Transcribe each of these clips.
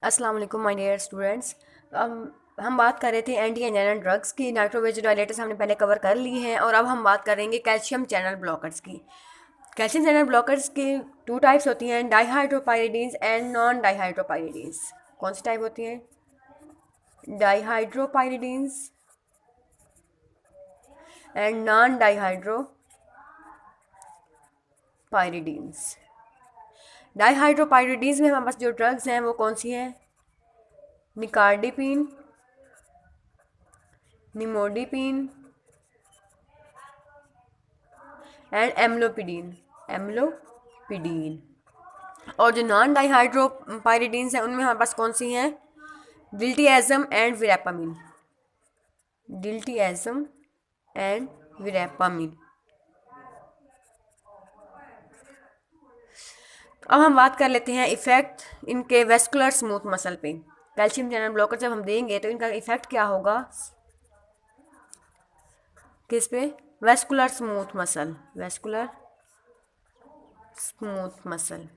अस्सलाम वालेकुम my dear students. हम बात कर रहे थे एंटी एंजाइना ड्रग्स की। नाइट्रोवेजोडाइलेटर्स हमने पहले कवर कर ली हैं और अब हम बात करेंगे कैल्शियम चैनल ब्लॉकर्स की। कैल्शियम चैनल ब्लॉकर्स की टू टाइप्स होती हैं, डाईहाइड्रोपाइरिडीन्स एंड नॉन डाईहाइड्रोपाइरिडीन्स। कौन सी टाइप होती हैं? डाईहाइड्रोपाइरिडीन्स एंड नॉन डाईहाइड्रोपाइरिडीन्स। डाईहाइड्रोपाइरिडीन्स में हमारे पास जो ड्रग्स हैं वो कौन सी हैं? Nicardipine, nimodipine and amlodipine. और जो नॉन डाईहाइड्रोपाइरिडीन्स हैं उनमें हमारे पास कौन सी हैं? डिल्टियाज़म एंड विरापामिन। डिल्टियाज़म एंड विरापामिन। अब हम बात कर लेते हैं इफ़ेक्ट इनके वेस्कुलर स्मूथ मसल पे। कैल्शियम चैनल ब्लॉकर जब हम देंगे तो इनका इफ़ेक्ट क्या होगा? किस पे? Vascular smooth muscle. Vascular smooth muscle.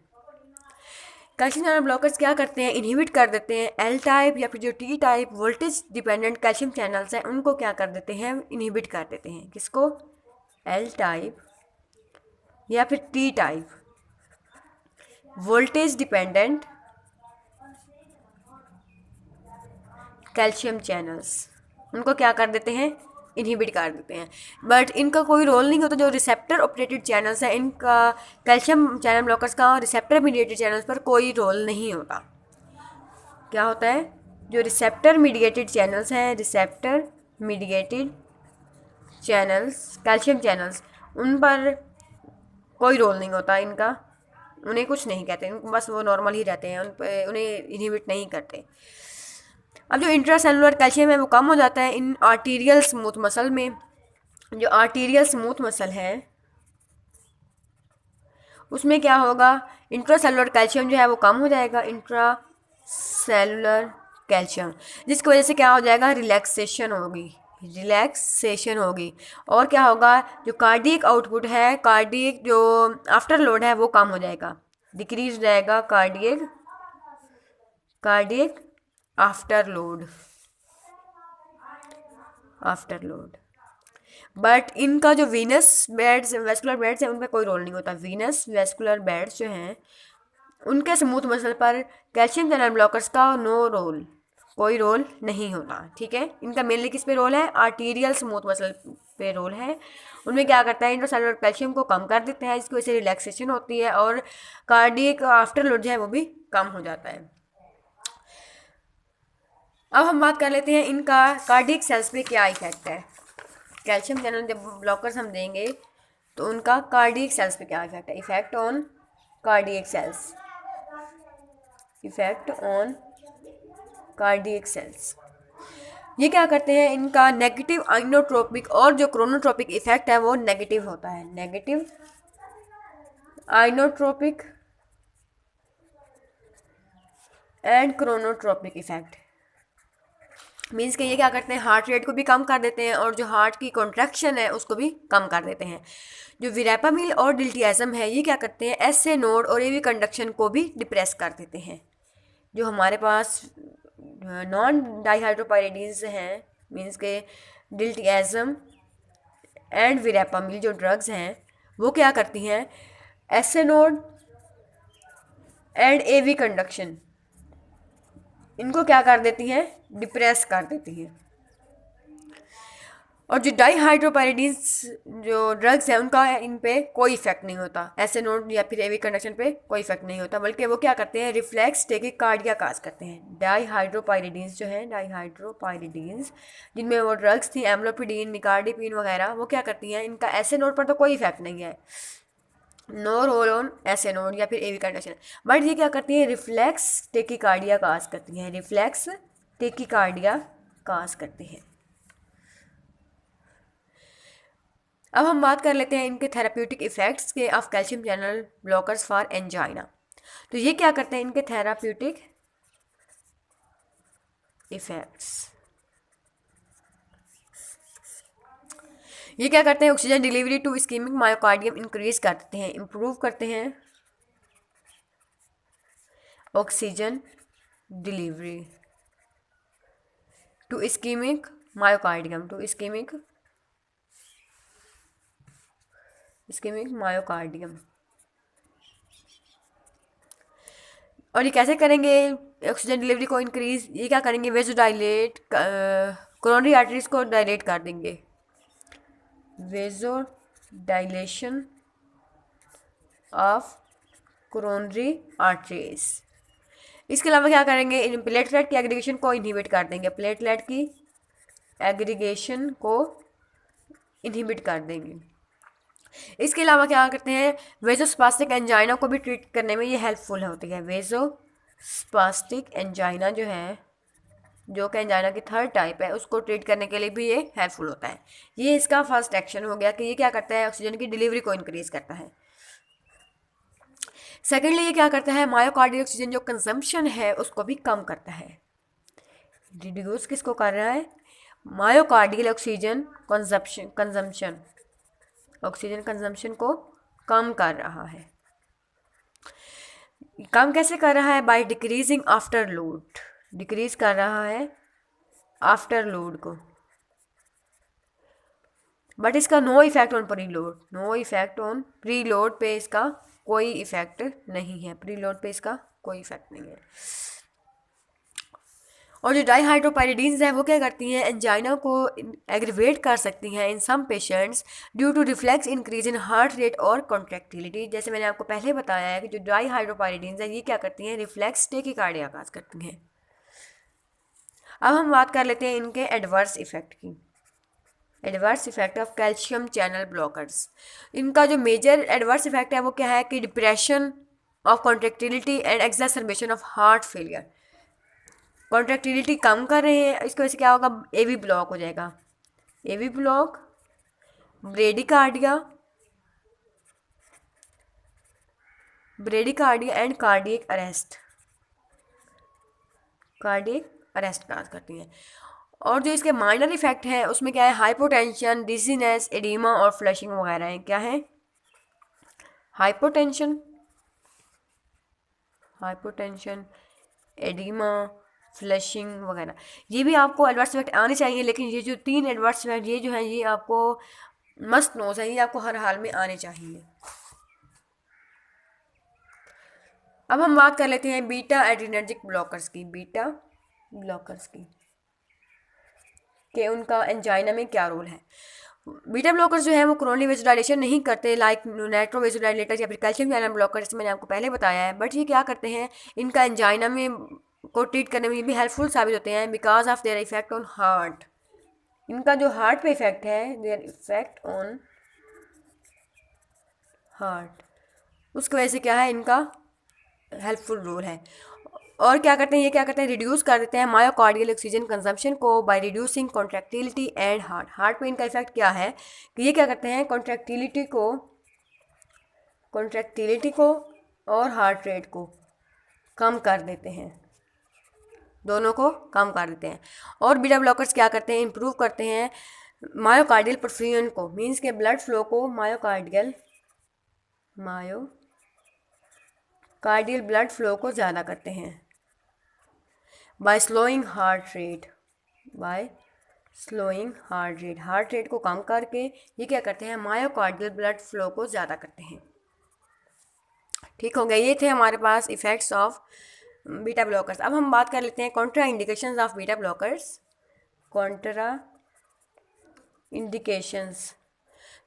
Calcium channel blockers क्या करते हैं? इनहिबिट कर देते हैं एल टाइप या फिर जो T type voltage dependent calcium channels हैं उनको क्या कर देते हैं? इनहिबिट कर देते हैं। किसको? एल टाइप या फिर T type voltage dependent calcium channels, उनको क्या कर देते हैं? इनहिबिट कर देते हैं। बट इनका कोई रोल नहीं होता। जो रिसेप्टर ऑपरेटेड चैनल्स हैं इनका, कैल्शियम चैनल ब्लॉकर्स का रिसेप्टर मीडिएटेड चैनल्स पर कोई रोल नहीं होता। क्या होता है? जो रिसेप्टर मीडिएटेड चैनल्स हैं, receptor mediated channels calcium channels, उन पर कोई रोल नहीं होता इनका। उन्हें कुछ नहीं कहते, बस वो नॉर्मल ही रहते हैं, उन्हें इनहिबिट नहीं करते। अब जो इंट्रासेलुलर कैल्शियम है वो कम हो जाता है इन आर्टीरियल स्मूथ मसल में। जो आर्टीरियल स्मूथ मसल है उसमें क्या होगा? इंट्रासेलुलर कैल्शियम जो है वो कम हो जाएगा। इंट्रासेलुलर कैल्शियम, जिसकी वजह से क्या हो जाएगा? रिलैक्सेशन होगी। रिलैक्सेशन होगी। और क्या होगा? जो कार्डियक आउटपुट है, कार्डियक जो आफ्टर लोड है वो कम हो जाएगा, डिक्रीज हो जाएगा। Cardiac cardiac after load, after load. But इनका जो वीनस बेड्स वेस्कुलर बेड्स हैं उनमें कोई रोल नहीं होता। वीनस वेस्कुलर बेड्स जो हैं उनके स्मूथ मसल पर कैल्शियम चैनल ब्लॉकर्स का नो रोल, कोई रोल नहीं होता। ठीक है, इनका मेनली किस पे रोल है? आर्टीरियल स्मूथ मसल पे रोल है। उनमें क्या करता है? इंट्रासेलुलर कैल्शियम को कम कर देता है, इसकी वजह से रिलैक्सेशन होती है और कार्डियक आफ्टर लोड जो है वो भी कम हो जाता है। अब हम बात कर लेते हैं इनका कार्डियक सेल्स पे क्या इफेक्ट है। कैल्शियम चैनल जब ब्लॉकर्स हम देंगे तो उनका कार्डियक सेल्स पे क्या इफेक्ट है? Effect on cardiac cells, effect on cardiac cells. ये क्या करते हैं? इनका नेगेटिव आइनोट्रोपिक और जो क्रोनोट्रोपिक इफेक्ट है वो नेगेटिव होता है। Negative inotropic and chronotropic effect means कि ये क्या करते हैं? हार्ट रेट को भी कम कर देते हैं और जो हार्ट की कॉन्ट्रैक्शन है उसको भी कम कर देते हैं। जो विरापामिल और डिल्टियाज़म है ये क्या करते हैं? एसए नोड और एवी कंडक्शन को भी डिप्रेस कर देते हैं। जो हमारे पास नॉन डाईहाइड्रोपाइरिडीन्स हैं, मीन्स के डिल्टियाज़म एंड विरापामिल जो ड्रग्स हैं वो क्या करती हैं? SA node and AV conduction, इनको क्या कर देती हैं? डिप्रेस कर देती हैं। और जो डाईहाइड्रोपाइरिडीन्स जो ड्रग्स हैं उनका इन पे कोई इफेक्ट नहीं होता। ऐसे नोड या फिर एवी कंडक्शन पे कोई इफेक्ट नहीं होता, बल्कि वो क्या करते हैं? रिफ्लेक्स टेकिकार्डिया काज करते हैं। डाईहाइड्रोपाइरिडीन्स जो हैं, डाईहाइड्रोपाइरिडीन्स जिनमें वो ड्रग्स थी एम्लोपिडीन, निकार्डिपिन वगैरह, वो क्या करती हैं? इनका ऐसे नोड पर तो कोई इफेक्ट नहीं है, नो रोल ऑन ऐसे नोड या फिर एवी कंडक्शन। बट ये क्या करती है? रिफ्लेक्स टेकिकार्डिया काज करती हैं। रिफ्लेक्स टेकिकार्डिया काज करती हैं। अब हम बात कर लेते हैं इनके थेराप्यूटिक इफेक्ट्स के of calcium channel blockers for angina. तो ये क्या करते हैं? इनके थेराप्यूटिक इफेक्ट्स, ये क्या करते हैं? Oxygen delivery to ischemic myocardium increase कर देते हैं, इंप्रूव करते हैं oxygen delivery to ischemic myocardium, to ischemic myocardium. और ये कैसे करेंगे ऑक्सीजन डिलीवरी को इंक्रीज? ये क्या करेंगे, वेजोडाइलेट कोरोनरी आर्टरीज को डायलेट कर देंगे, वेजो डायलेशन ऑफ कोरोनरी आर्टरीज। इसके अलावा क्या करेंगे, इन प्लेटलेट की एग्रीगेशन को इनहिबिट कर देंगे, प्लेटलेट की एग्रीगेशन को इनहिबिट कर देंगे। इसके अलावा क्या करते हैं, वेजोस्पास्टिक एंजाइना को भी ट्रीट करने में ये हेल्पफुल होती है। वेजोस्पास्टिक एंजाइना जो है, जो कि एंजाइना की थर्ड टाइप है, उसको ट्रीट करने के लिए भी ये हेल्पफुल होता है। ये इसका फर्स्ट एक्शन हो गया कि ये क्या करता है, ऑक्सीजन की डिलीवरी को इंक्रीज करता है। सेकेंडली ये क्या करता है, मायोकार्डियल ऑक्सीजन जो कंजम्पशन है उसको भी कम करता है। रिड्यूस किसको कर रहा है, myocardial oxygen consumption, oxygen consumption को कम कर रहा है। कम कैसे कर रहा है, by decreasing afterload, decrease कर रहा है आफ्टर लोड को। बट इसका no effect on preload, no effect on preload पे इसका कोई इफेक्ट नहीं है, प्री लोड पे इसका कोई इफेक्ट नहीं है। और जो डाईहाइड्रोपायरिडीन्स हैं वो क्या करती हैं, एंजाइना को एग्रीवेट कर सकती हैं in some patients due to reflex increase in heart rate और कॉन्ट्रैक्टिलिटी। जैसे मैंने आपको पहले बताया है कि जो डाईहाइड्रोपायरिडीन्स हैं ये क्या करती हैं, रिफ्लेक्स टेकिकार्डिया काज करती हैं। अब हम बात कर लेते हैं इनके एडवर्स इफेक्ट की। Adverse effect of calcium channel blockers. इनका जो मेजर एडवर्स इफेक्ट है वो क्या है कि depression of contractility and exacerbation of heart failure. Contractility कम कर रहे हैं, इसकी वजह से क्या होगा, एवी ब्लॉक हो जाएगा, AV block, bradycardia and cardiac arrest, cardiac arrest cause करती हैं। और जो इसके माइनर इफेक्ट हैं उसमें क्या है, हाइपोटेंशन, डिजीनेस, एडिमा और फ्लशिंग वगैरह हैं। क्या है, हाइपोटेंशन, एडिमा, फ्लशिंग वगैरह, ये भी आपको एडवर्स इफेक्ट आने चाहिए। लेकिन ये जो 3 एडवर्स इफेक्ट ये जो हैं ये आपको मस्ट नोज है, ये आपको हर हाल में आने चाहिए। अब हम बात कर लेते हैं बीटा एड्रीनर्जिक ब्लॉकर्स की, बीटा ब्लॉकर्स की, कि उनका एंजाइना में क्या रोल है। बीटा ब्लॉकर्स जो है वो कोरोनरी वेजोडाइलेशन नहीं करते लाइक नाइट्रो वेजोडाइलेटर्स या फिर कैल्शियम चैनल ब्लॉकर्स, मैंने आपको पहले बताया है। बट ये क्या करते हैं, इनका एंजाइना में को ट्रीट करने में ये भी हेल्पफुल साबित होते हैं because of their effect on heart. इनका जो हार्ट पे इफेक्ट है, देयर इफेक्ट ऑन हार्ट, उसकी वजह से क्या है, इनका हेल्पफुल रोल है। और क्या करते हैं, ये क्या करते हैं, रिड्यूस कर देते हैं मायोकार्डियल ऑक्सीजन कंजम्पशन को by reducing contractility and heart पे इनका इफेक्ट क्या है कि ये क्या करते हैं, कॉन्ट्रैक्टिलिटी को और हार्ट रेट को कम कर देते हैं, दोनों को कम कर देते हैं। और बीटा ब्लॉकर्स क्या करते हैं, इंप्रूव करते हैं मायोकार्डियल परफ्यूजन को, मींस के ब्लड फ्लो को, मायोकार्डियल ब्लड फ्लो को ज़्यादा करते हैं by slowing heart rate, heart rate को कम करके ये क्या करते हैं, मायोकार्डियल ब्लड फ्लो को ज़्यादा करते हैं। ठीक हो गया, ये थे हमारे पास इफ़ेक्ट्स ऑफ बीटा ब्लॉकर्स। अब हम बात कर लेते हैं Contra indications of beta blockers. Contra indications,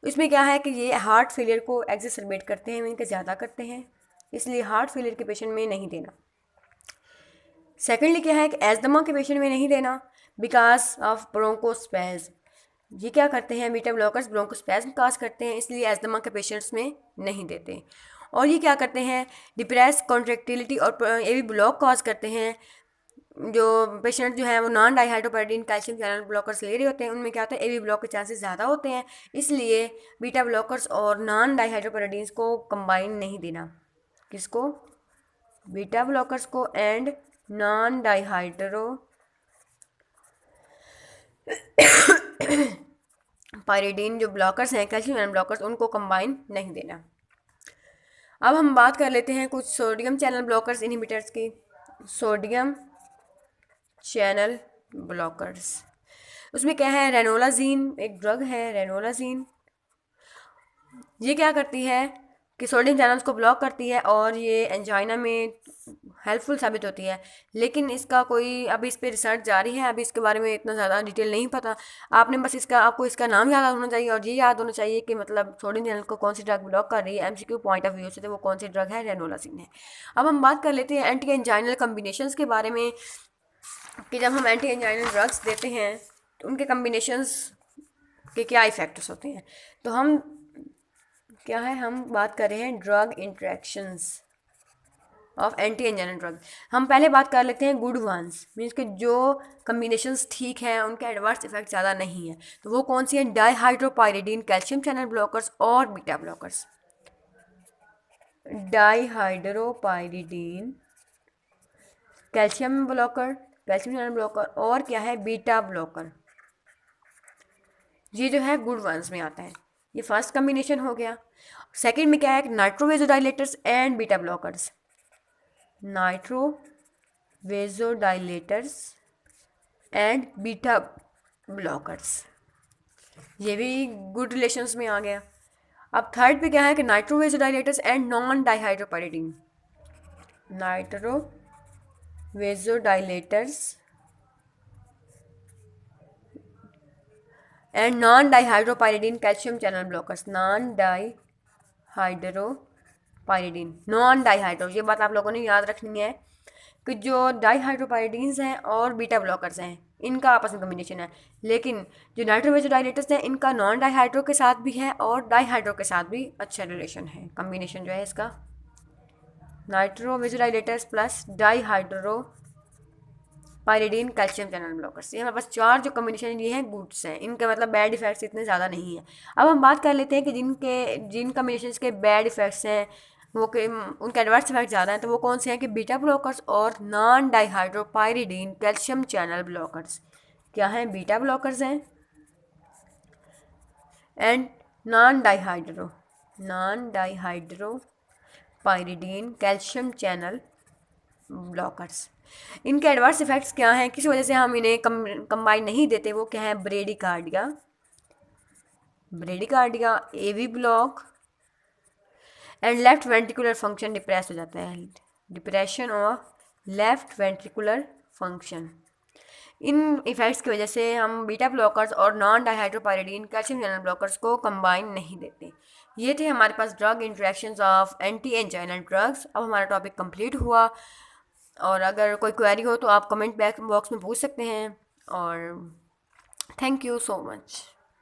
इसमें क्या है कि ये हार्ट फेलियर को एक्सेसरबेट करते हैं, इनके ज़्यादा करते हैं, इसलिए हार्ट फेलियर के पेशेंट में नहीं देना। सेकेंडली क्या है कि एस्थमा के पेशेंट में नहीं देना बिकॉज ऑफ ब्रोंकोस्पैज्म। ये क्या करते हैं, बीटा ब्लॉकर्स ब्रोंकोस्पैज्म काज करते हैं, इसलिए एस्थमा के पेशेंट्स में नहीं देते। और ये क्या करते हैं, डिप्रेस कॉन्ट्रैक्टिलिटी और एवी ब्लॉक काज करते हैं। जो पेशेंट जो है वो नॉन डाईहाइड्रोपायरिडीन कैल्शियम चैनल ब्लॉकर्स ले रहे होते हैं, उनमें क्या होता है, एवी ब्लॉक के चांसेस ज़्यादा होते हैं, इसलिए बीटा ब्लॉकर्स और नॉन डाईहाइड्रोपायरिडीन्स को कंबाइन नहीं देना। किसको, बीटा ब्लॉकर्स को एंड नॉन डाईहाइड्रोपायरिडीन जो ब्लॉकर्स हैं, कैल्शियम चैनल ब्लॉकर्स, उनको कंबाइन नहीं देना। अब हम बात कर लेते हैं कुछ सोडियम चैनल ब्लॉकर्स इनहिबिटर्स की। Sodium channel blockers. उसमें क्या है, रेनोलाजीन एक ड्रग है, रेनोलाजीन। ये क्या करती है कि सोडियम चैनल्स को ब्लॉक करती है और ये एंजाइना में हेल्पफुल साबित होती है। लेकिन इसका कोई अभी इस पे रिसर्च जारी है, अभी इसके बारे में इतना ज़्यादा डिटेल नहीं पता। आपने बस आपको इसका नाम याद होना चाहिए और ये याद होना चाहिए कि मतलब सोडियम चैनल को कौन सी ड्रग ब्लॉक कर रही है एमसीक्यू पॉइंट ऑफ व्यू से, तो वो कौन सी ड्रग है, रेनोलाजीन है। अब हम बात कर लेते हैं एंटी एंजाइनल कम्बिनेशंस के बारे में कि जब हम एंटी एंजाइनल ड्रग्स देते हैं तो उनके कम्बिनेशंस के क्या इफ़ेक्ट्स होते हैं। तो हम क्या है, हम बात कर रहे हैं drug interactions of anti anginal drug. हम पहले बात कर लेते हैं गुड वंस, मीन्स कि जो कम्बिनेशंस ठीक हैं, उनके एडवर्स इफेक्ट ज़्यादा नहीं है। तो वो कौन सी है, डाईहाइड्रोपायरिडीन, कैल्शियम चैनल ब्लॉकर्स और beta blockers. Dihydropyridine, calcium blocker, calcium channel blocker और क्या है, बीटा ब्लॉकर। ये जो है गुड वंस में आता है। ये फर्स्ट कम्बिनेशन हो गया। सेकंड में क्या है, nitrovasodilators and beta blockers. Nitrovasodilators and beta blockers, ये भी गुड रिलेशंस में आ गया। अब थर्ड पे क्या है कि nitrovasodilators and non dihydropyridine, nitrovasodilators and non dihydropyridine calcium channel blockers. Non dihydropyridine, non dihydro, ये बात आप लोगों ने याद रखनी है कि जो डाइहाइड्रोपायरिडीन्स हैं और बीटा ब्लॉकर्स हैं इनका आपस में कम्बिनेशन है। लेकिन जो नाइट्रोवेजोडाइलेटर्स हैं इनका नॉन डाइहाइड्रो के साथ भी है और डाइहाइड्रो के साथ भी अच्छा रिलेशन है। कम्बिनेशन जो है इसका nitrovasodilators plus dihydropyridine calcium channel blockers. ये हमारे पास चार जो कम्बिनेशन ये हैं गुड्स हैं, इनके मतलब बैड इफेक्ट्स इतने ज़्यादा नहीं है। अब हम बात कर लेते हैं कि जिन कम्बिनेशन के बैड इफेक्ट्स हैं वो के उनके एडवर्स इफेक्ट ज़्यादा हैं, तो वो कौन से हैं कि बीटा ब्लॉकर्स और non dihydropyridine calcium channel blockers. क्या हैं, बीटा ब्लॉकर्स हैं and non dihydropyridine calcium channel blockers. इनके एडवर्स इफेक्ट्स क्या हैं, किस वजह से हम इन्हें कंबाइन नहीं देते, वो क्या है, bradycardia, AV block and left ventricular function depress हो जाता है, depression of left ventricular function. इन इफेक्ट्स की वजह से हम बीटा ब्लॉकर्स और non dihydropyridine calcium channel blockers को कंबाइन नहीं देते। ये थे हमारे पास drug interactions of anti anginal drugs. अब हमारा टॉपिक कंप्लीट हुआ और अगर कोई क्वेरी हो तो आप कमेंट बॉक्स में पूछ सकते हैं और थैंक यू सो मच।